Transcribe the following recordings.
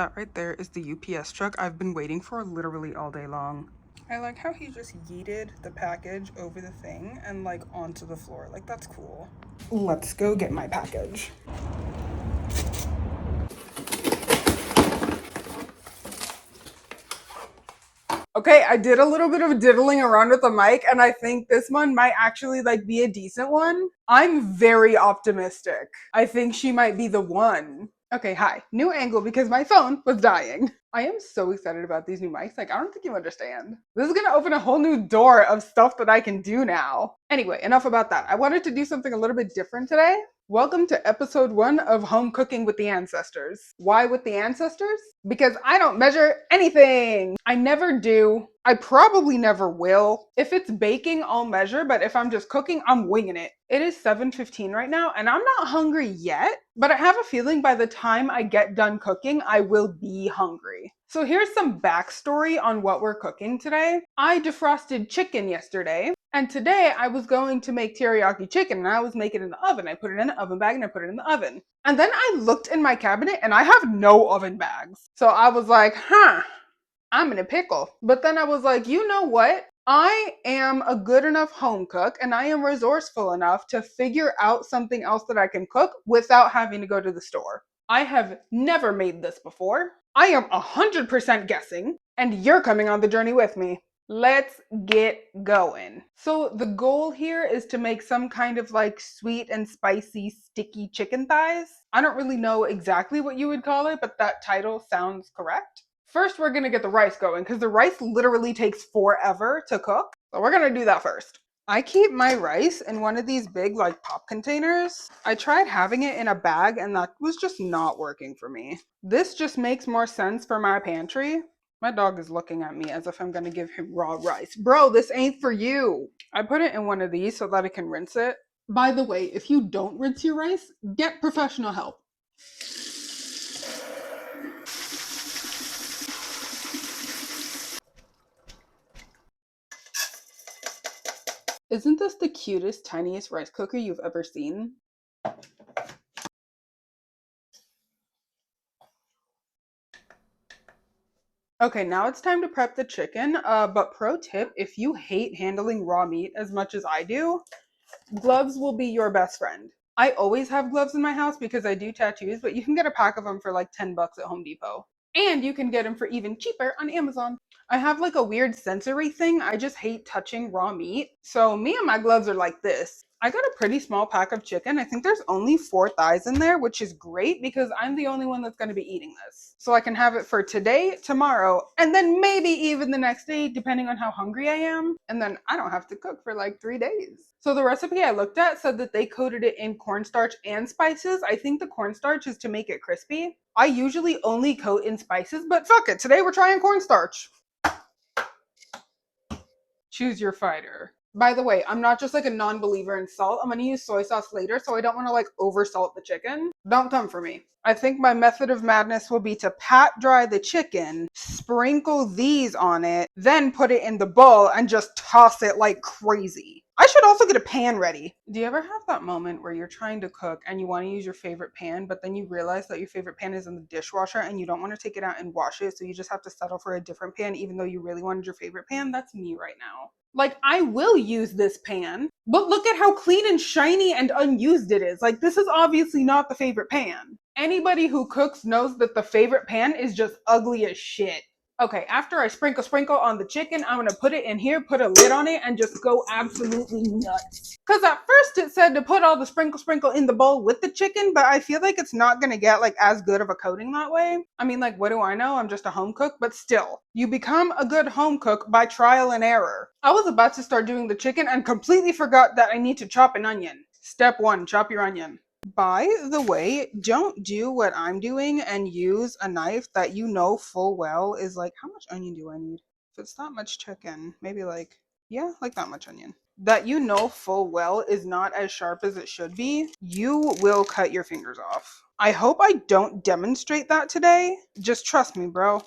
That right there is the UPS truck I've been waiting for literally all day long. I like how he just yeeted the package over the thing and like onto the floor. Like, that's cool. Let's go get my package. Okay, I did a little bit of diddling around with the mic, and I think this one might actually like be a decent one. I'm very optimistic. I think she might be the one. Okay, hi. New angle because my phone was dying. I am so excited about these new mics. Like, I don't think you understand. This is gonna open a whole new door of stuff that I can do now. Anyway, enough about that. I wanted to do something a little bit different today. Welcome to episode 1 of Home Cooking with the Ancestors. Why with the ancestors? Because I don't measure anything. I never do. I probably never will. If it's baking, I'll measure, but if I'm just cooking, I'm winging it. It is 7:15 right now, and I'm not hungry yet, but I have a feeling by the time I get done cooking, I will be hungry. So here's some backstory on what we're cooking today. I defrosted chicken yesterday, and today I was going to make teriyaki chicken, and I was making it in the oven. I put it in the oven bag and I put it in the oven. And then I looked in my cabinet and I have no oven bags. So I was like, I'm in a pickle. But then I was like, you know what? I am a good enough home cook and I am resourceful enough to figure out something else that I can cook without having to go to the store. I have never made this before. I am 100% guessing, and you're coming on the journey with me. Let's get going. So the goal here is to make some kind of like sweet and spicy sticky chicken thighs. I don't really know exactly what you would call it, but that title sounds correct. First, we're gonna get the rice going because the rice literally takes forever to cook. So we're gonna do that first. I keep my rice in one of these big like pop containers. I tried having it in a bag and that was just not working for me. This just makes more sense for my pantry. My dog is looking at me as if I'm gonna give him raw rice. Bro, this ain't for you. I put it in one of these so that I can rinse it. By the way, if you don't rinse your rice, get professional help. Isn't this the cutest, tiniest rice cooker you've ever seen? Okay, now it's time to prep the chicken. But pro tip, if you hate handling raw meat as much as I do, gloves will be your best friend. I always have gloves in my house because I do tattoos, but you can get a pack of them for like 10 bucks at Home Depot. And you can get them for even cheaper on Amazon. I have like a weird sensory thing. I just hate touching raw meat. So me and my gloves are like this. I got a pretty small pack of chicken. I think there's only 4 thighs in there, which is great because I'm the only one that's going to be eating this. So I can have it for today, tomorrow, and then maybe even the next day, depending on how hungry I am. And then I don't have to cook for like 3 days. So the recipe I looked at said that they coated it in cornstarch and spices. I think the cornstarch is to make it crispy. I usually only coat in spices, but fuck it. Today we're trying cornstarch. Choose your fighter. By the way, I'm not just like a non-believer in salt. I'm gonna use soy sauce later, so I don't want to like over salt the chicken. Don't come for me. I think my method of madness will be to pat dry the chicken, sprinkle these on it, then put it in the bowl and just toss it like crazy. I should also get a pan ready. Do you ever have that moment where you're trying to cook and you want to use your favorite pan, but then you realize that your favorite pan is in the dishwasher and you don't want to take it out and wash it, so you just have to settle for a different pan even though you really wanted your favorite pan? That's me right now. Like, I will use this pan, but look at how clean and shiny and unused it is. Like, this is obviously not the favorite pan. Anybody who cooks knows that the favorite pan is just ugly as shit. Okay, after I sprinkle on the chicken, I'm gonna put it in here, put a lid on it, and just go absolutely nuts. Because at first it said to put all the sprinkle in the bowl with the chicken, but I feel like it's not gonna get like as good of a coating that way. I mean, like, what do I know? I'm just a home cook, but still, you become a good home cook by trial and error. I was about to start doing the chicken and completely forgot that I need to chop an onion. Step 1, chop your onion. By the way, don't do what I'm doing and use a knife that you know full well is like, how much onion do I need? If it's not much chicken, maybe like, yeah, like that much onion. That you know full well is not as sharp as it should be, you will cut your fingers off. I hope I don't demonstrate that today. Just trust me, bro.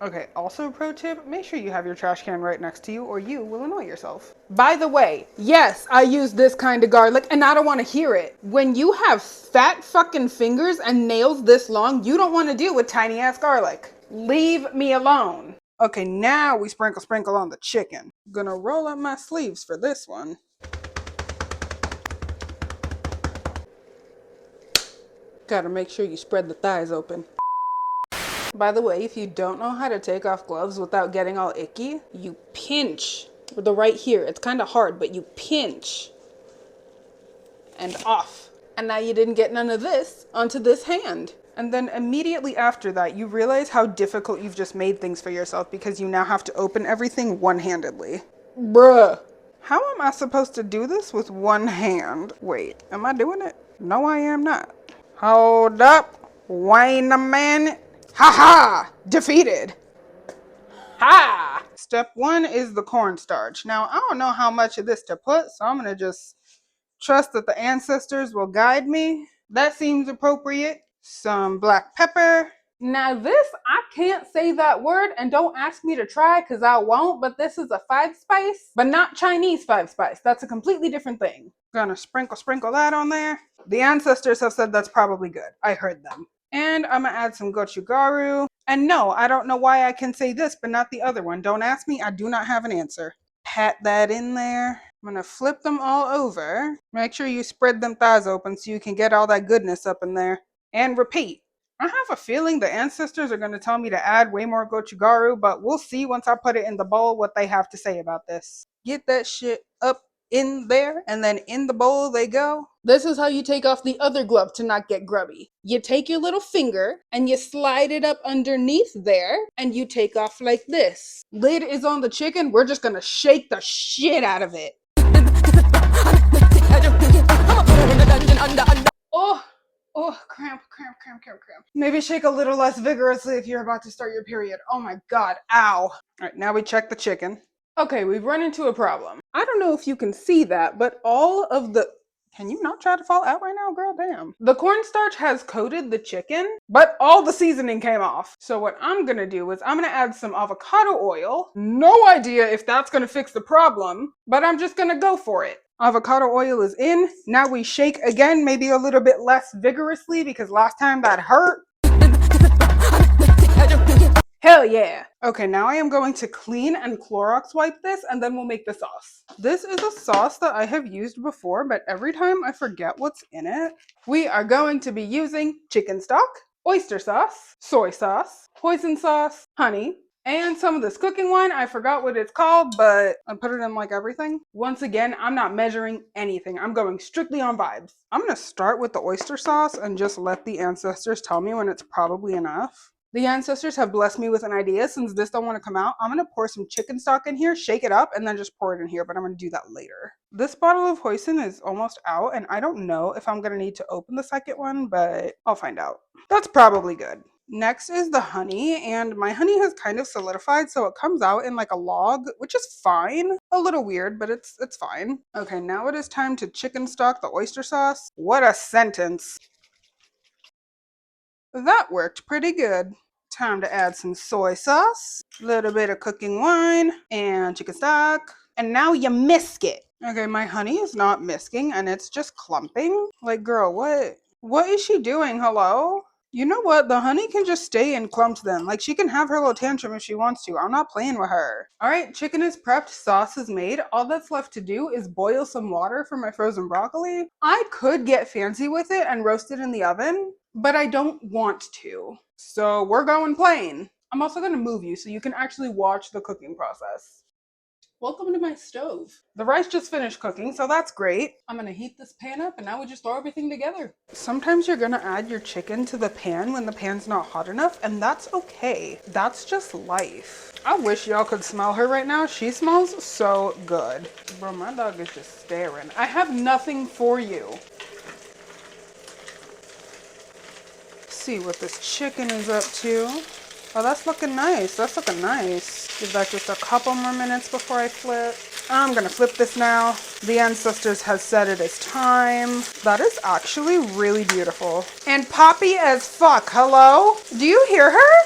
Okay, also pro tip, make sure you have your trash can right next to you or you will annoy yourself. By the way, yes, I use this kind of garlic and I don't want to hear it. When you have fat fucking fingers and nails this long, you don't want to deal with tiny ass garlic. Leave me alone. Okay, now we sprinkle on the chicken. Gonna roll up my sleeves for this one. Gotta make sure you spread the thighs open. By the way, if you don't know how to take off gloves without getting all icky, you pinch the right here. It's kind of hard, but you pinch and off. And now you didn't get none of this onto this hand. And then immediately after that, you realize how difficult you've just made things for yourself because you now have to open everything one-handedly. Bruh. How am I supposed to do this with one hand? Wait, am I doing it? No, I am not. Hold up. Wait a minute. Ha ha! Defeated. Ha! Step 1 is the cornstarch. Now, I don't know how much of this to put, so I'm gonna just trust that the ancestors will guide me. That seems appropriate. Some black pepper. Now this, I can't say that word and don't ask me to try because I won't, but this is a 5-spice, but not Chinese 5-spice. That's a completely different thing. Gonna sprinkle that on there. The ancestors have said that's probably good. I heard them. And I'm gonna add some gochugaru. And no, I don't know why I can say this, but not the other one. Don't ask me, I do not have an answer. Pat that in there. I'm gonna flip them all over. Make sure you spread them thighs open so you can get all that goodness up in there. And repeat. I have a feeling the ancestors are gonna tell me to add way more gochugaru, but we'll see once I put it in the bowl what they have to say about this. Get that shit up in there, and then in the bowl they go. This is how you take off the other glove to not get grubby. You take your little finger and you slide it up underneath there and you take off like this. Lid is on the chicken. We're just gonna shake the shit out of it. Oh, cramp. Maybe shake a little less vigorously if you're about to start your period. Oh my God, ow. All right, now we check the chicken. Okay, we've run into a problem. I don't know if you can see that, but all of the... Can you not try to fall out right now, girl? Damn. The cornstarch has coated the chicken, but all the seasoning came off. So what I'm gonna do is I'm gonna add some avocado oil. No idea if that's gonna fix the problem, but I'm just gonna go for it. Avocado oil is in. Now we shake again, maybe a little bit less vigorously because last time that hurt. Hell yeah. Okay, now I am going to clean and Clorox wipe this and then we'll make the sauce. This is a sauce that I have used before, but every time I forget what's in it. We are going to be using chicken stock, oyster sauce, soy sauce, hoisin sauce, honey, and some of this cooking wine. I forgot what it's called, but I put it in like everything. Once again, I'm not measuring anything. I'm going strictly on vibes. I'm gonna start with the oyster sauce and just let the ancestors tell me when it's probably enough. The ancestors have blessed me with an idea. Since this don't want to come out, I'm going to pour some chicken stock in here, shake it up, and then just pour it in here, but I'm going to do that later. This bottle of Hoisin is almost out, and I don't know if I'm going to need to open the second one, but I'll find out. That's probably good. Next is the honey, and my honey has kind of solidified, so it comes out in like a log, which is fine. A little weird, but it's fine. Okay, now it is time to chicken stock the oyster sauce. What a sentence. That worked pretty good. Time to add some soy sauce, a little bit of cooking wine, and chicken stock. And now you misk it. Okay, my honey is not misking and it's just clumping. Like, girl, what is she doing? Hello? You know what? The honey can just stay in clumps then. Like, she can have her little tantrum if she wants to. I'm not playing with her. All right, chicken is prepped, sauce is made. All that's left to do is boil some water for my frozen broccoli. I could get fancy with it and roast it in the oven, but I don't want to. So we're going plain. I'm also going to move you so you can actually watch the cooking process. Welcome to my stove. The rice just finished cooking, so that's great. I'm gonna heat this pan up and now we just throw everything together. Sometimes you're gonna add your chicken to the pan when the pan's not hot enough, and that's okay. That's just life. I wish y'all could smell her right now. She smells so good. Bro, my dog is just staring. I have nothing for you. Let's see what this chicken is up to. Oh, that's looking nice. That's looking nice. Give that just a couple more minutes before I flip. I'm gonna flip this now. The ancestors has said it is time. That is actually really beautiful. And poppy as fuck. Hello? Do you hear her?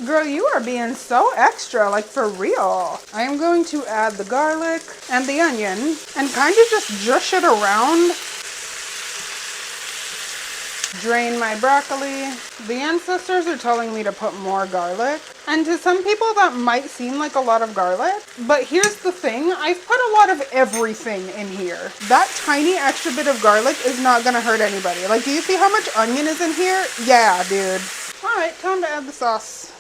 Girl, you are being so extra, like for real. I am going to add the garlic and the onion and kind of just zhush it around. Drain my broccoli. The ancestors are telling me to put more garlic. And to some people that might seem like a lot of garlic, but here's the thing, I've put a lot of everything in here. That tiny extra bit of garlic is not gonna hurt anybody. Like, do you see how much onion is in here? Yeah, dude. All right, time to add the sauce.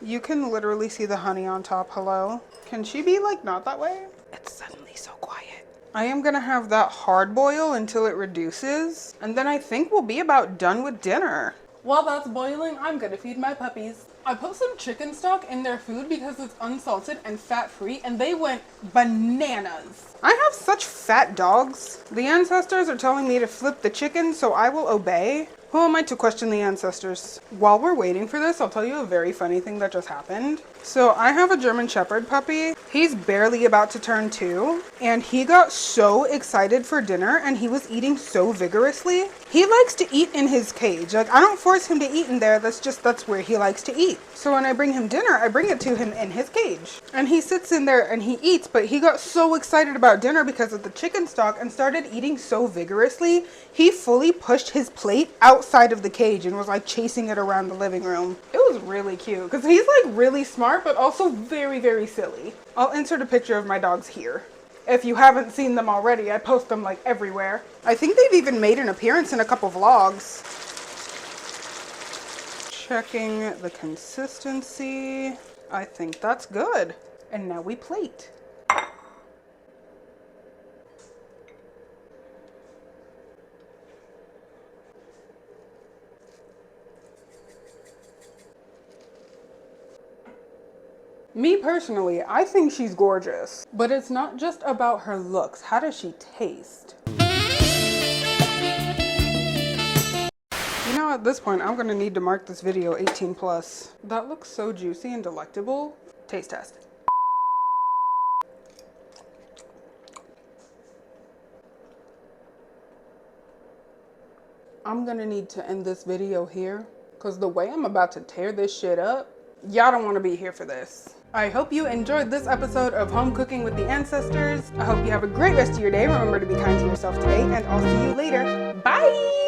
You can literally see the honey on top. Hello? Can she be like not that way? It's suddenly so quiet. I am gonna have that hard boil until it reduces, and then I think we'll be about done with dinner. While that's boiling, I'm gonna feed my puppies. I put some chicken stock in their food because it's unsalted and fat-free, and they went bananas. I have such fat dogs. The ancestors are telling me to flip the chicken, so I will obey. Who am I to question the ancestors? While we're waiting for this, I'll tell you a very funny thing that just happened. So I have a German Shepherd puppy. He's barely about to turn 2, and he got so excited for dinner and he was eating so vigorously. He likes to eat in his cage. Like, I don't force him to eat in there. That's where he likes to eat. So when I bring him dinner, I bring it to him in his cage. And he sits in there and he eats, but he got so excited about dinner because of the chicken stock and started eating so vigorously. He fully pushed his plate outside of the cage and was like chasing it around the living room. It was really cute because he's like really smart, but also very, very silly. I'll insert a picture of my dogs here. If you haven't seen them already, I post them like everywhere. I think they've even made an appearance in a couple vlogs. Checking the consistency. I think that's good. And now we plate. Me personally, I think she's gorgeous. But it's not just about her looks. How does she taste? You know, at this point, I'm gonna need to mark this video 18 plus. That looks so juicy and delectable. Taste test. I'm gonna need to end this video here because the way I'm about to tear this shit up, y'all don't want to be here for this. I hope you enjoyed this episode of Home Cooking with the Ancestors. I hope you have a great rest of your day. Remember to be kind to yourself today, and I'll see you later. Bye!